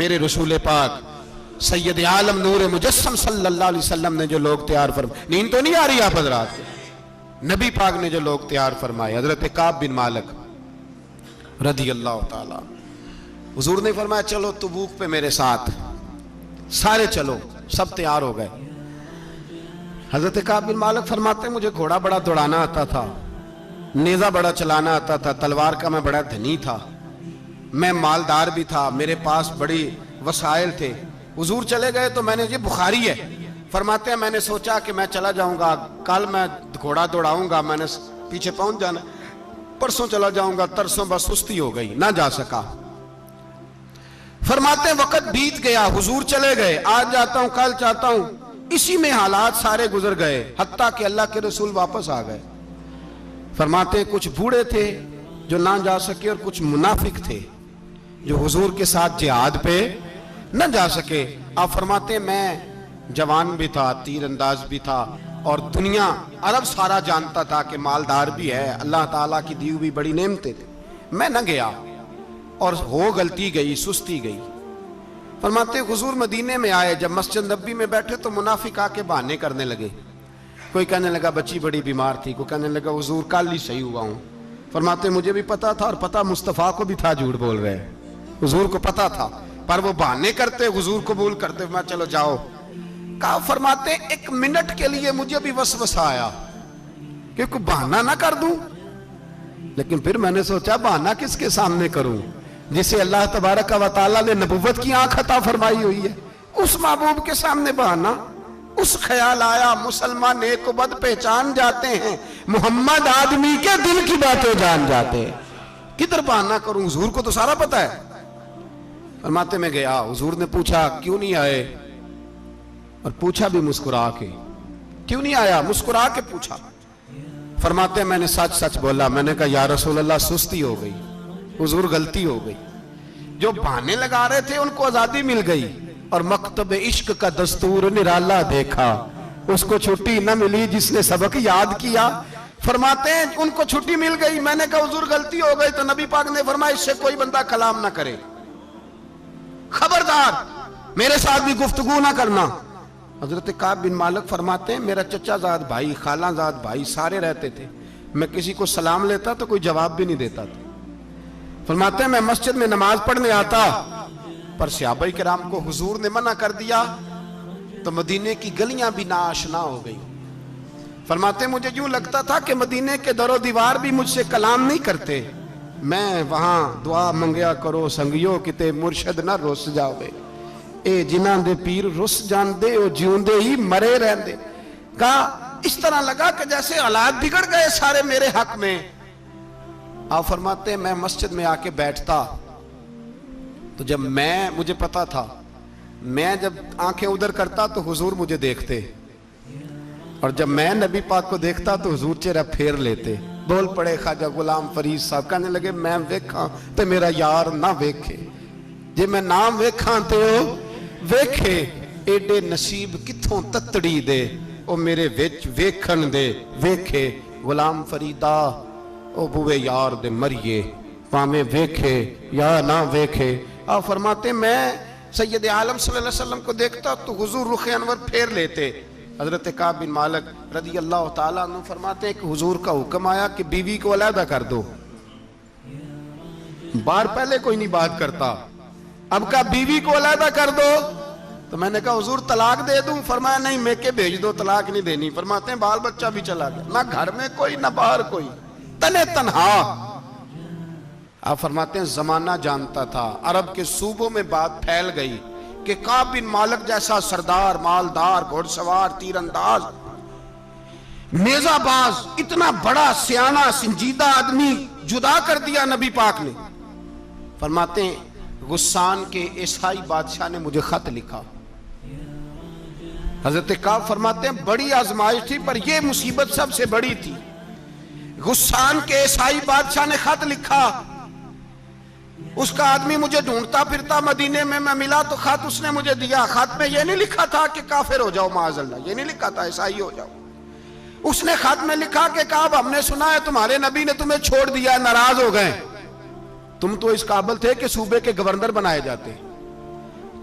میرے رسول پاک سید عالم نور مجسم صلی اللہ علیہ وسلم نے جو لوگ تیار فرمائے، نیند تو نہیں آ رہی آپ حضرات؟ نبی پاک نے جو لوگ تیار فرمائے، حضرت کعب بن مالک رضی اللہ تعالیٰ، حضور نے فرمایا چلو تبوک پہ میرے ساتھ، سارے چلو، سب تیار ہو گئے۔ حضرت کعب بن مالک فرماتے ہیں مجھے گھوڑا بڑا دوڑانا آتا تھا، نیزہ بڑا چلانا آتا تھا، تلوار کا میں بڑا دھنی تھا، میں مالدار بھی تھا، میرے پاس بڑی وسائل تھے۔ حضور چلے گئے تو میں نے، یہ بخاری ہے، فرماتے ہیں میں نے سوچا کہ میں چلا جاؤں گا، کل میں گھوڑا دوڑاؤں گا، میں نے پیچھے پہنچ جانا، پرسوں چلا جاؤں گا، ترسوں بس سستی ہو گئی، نہ جا سکا۔ فرماتے ہیں وقت بیت گیا، حضور چلے گئے، آج جاتا ہوں کل چاہتا ہوں، اسی میں حالات سارے گزر گئے، حتیٰ کہ اللہ کے رسول واپس آ گئے۔ فرماتے ہیں کچھ بوڑھے تھے جو نہ جا سکے اور کچھ منافق تھے جو حضور کے ساتھ جہاد پہ نہ جا سکے۔ آپ فرماتے ہیں میں جوان بھی تھا، تیر انداز بھی تھا، اور دنیا عرب سارا جانتا تھا کہ مالدار بھی ہے، اللہ تعالیٰ کی دی ہوئی بڑی نعمتیں تھے، میں نہ گیا اور ہو غلطی گئی، سستی گئی۔ فرماتے ہیں حضور مدینے میں آئے، جب مسجد نبی میں بیٹھے تو منافق آ کے بہانے کرنے لگے، کوئی کہنے لگا بچی بڑی بیمار تھی، کوئی کہنے لگا حضور کل ہی صحیح ہوا ہوں۔ فرماتے ہیں مجھے بھی پتا تھا اور پتا مصطفیٰ کو بھی تھا جھوٹ بول رہے ہیں، حضور کو پتا تھا، پر وہ بہانے کرتے، حضور قبول کرتے، میں چلو جاؤ۔ کہا فرماتے ہیں ایک منٹ کے لیے مجھے بھی وسوسہ آیا کہ کوئی بہانہ نہ کر دوں، لیکن پھر میں نے سوچا بہانہ کس کے سامنے کروں جسے اللہ تبارک و تعالیٰ نے نبوت کی آنکھ عطا فرمائی ہوئی ہے، اس محبوب کے سامنے بہانہ۔ اس خیال آیا مسلمان نیک و بد پہچان جاتے ہیں، محمد آدمی کے دل کی باتیں جان جاتے ہیں، کدھر بہانہ کروں، حضور کو تو سارا پتا ہے۔ فرماتے میں گیا، حضور نے پوچھا کیوں نہیں آئے، اور پوچھا بھی مسکرا کے، کیوں نہیں آیا، مسکرا کے پوچھا۔ فرماتے ہیں میں نے سچ سچ بولا، میں نے کہا یا رسول اللہ سستی ہو گئی، حضور غلطی ہو گئی۔ جو بہانے لگا رہے تھے ان کو آزادی مل گئی، اور مکتب عشق کا دستور نرالا دیکھا، اس کو چھٹی نہ ملی جس نے سبق یاد کیا۔ فرماتے ہیں ان کو چھٹی مل گئی، میں نے کہا حضور غلطی ہو گئی، تو نبی پاک نے فرمایا اس سے کوئی بندہ کلام نہ کرے، خبردار میرے ساتھ بھی گفتگو نہ کرنا۔ حضرت کعب بن مالک فرماتے ہیں میرا چچا زاد بھائی، خالہ زاد بھائی سارے رہتے تھے، میں کسی کو سلام لیتا تو کوئی جواب بھی نہیں دیتا تھا۔ فرماتے ہیں میں مسجد میں نماز پڑھنے آتا، پر صحابہ کرام کو حضور نے منع کر دیا تو مدینے کی گلیاں بھی ناآشنا ہو گئی۔ فرماتے ہیں مجھے یوں لگتا تھا کہ مدینے کے در و دیوار بھی مجھ سے کلام نہیں کرتے، میں وہاں دعا منگیا کرو سنگیو کتے مرشد نہ رس جاوے، اے جنہاں دے پیر رس جان دے او جیوندے ہی مرے رہن دے۔ کہا اس طرح لگا کہ جیسے حالات بگڑ گئے سارے میرے حق میں۔ آپ فرماتے ہیں میں مسجد میں آ کے بیٹھتا تو جب مجھے پتا تھا، میں جب آنکھیں ادھر کرتا تو حضور مجھے دیکھتے، اور جب میں نبی پاک کو دیکھتا تو حضور چہرہ پھیر لیتے۔ بول پڑے خواجہ غلام فرید صاحب، کہنے لگے میں ویکھاں تے میرا یار نہ ویکھے، جے میں نام ویکھاں تے او ویکھے، ایڈے نصیب کتھوں تتڑی دے او میرے وچ ویکھن دے ویکھے، غلام فریدہ او بوے یار دے مریے پامیں ویکھے یا نہ ویکھے۔ آپ فرماتے ہیں میں سید عالم صلی اللہ علیہ وسلم کو دیکھتا تو حضور رخ انور پھیر لیتے۔ حضرت کعب بن مالک رضی اللہ تعالیٰ عنہ فرماتے ہیں کہ حضور کا حکم آیا کہ بیوی کو علیحدہ کر دو، بار پہلے کوئی نہیں بات کرتا، اب کہا بیوی کو علیحدہ کر دو، تو میں نے کہا حضور طلاق دے دوں، فرمایا نہیں میکے بھیج دو، طلاق نہیں دینی۔ فرماتے ہیں بال بچہ بھی چلا گیا، نہ گھر میں کوئی نہ باہر کوئی، تنے تنہا۔ آپ فرماتے ہیں زمانہ جانتا تھا، عرب کے صوبوں میں بات پھیل گئی کہ کعب بن مالک جیسا سردار، مالدار، گھوڑ سوار، تیر انداز، نیزہ باز، اتنا بڑا سیانہ سنجیدہ آدمی جدا کر دیا نبی پاک نے۔ فرماتے ہیں غسان کے عیسائی بادشاہ نے مجھے خط لکھا۔ حضرت کعب فرماتے ہیں بڑی آزمائش تھی، پر یہ مصیبت سب سے بڑی تھی۔ غسان کے عیسائی بادشاہ نے خط لکھا، اس کا آدمی مجھے ڈھونڈتا پھرتا مدینے میں، میں ملا تو خط اس نے مجھے دیا۔ خط میں یہ نہیں لکھا تھا کہ کافر ہو جاؤ معاذ اللہ، یہ نہیں لکھا تھا عیسائی ہو جاؤ۔ اس نے خط میں لکھا کہ کعب ہم نے سنا ہے تمہارے نبی نے تمہیں چھوڑ دیا، ناراض ہو گئے، تم تو اس قابل تھے کہ صوبے کے گورنر بنائے جاتے،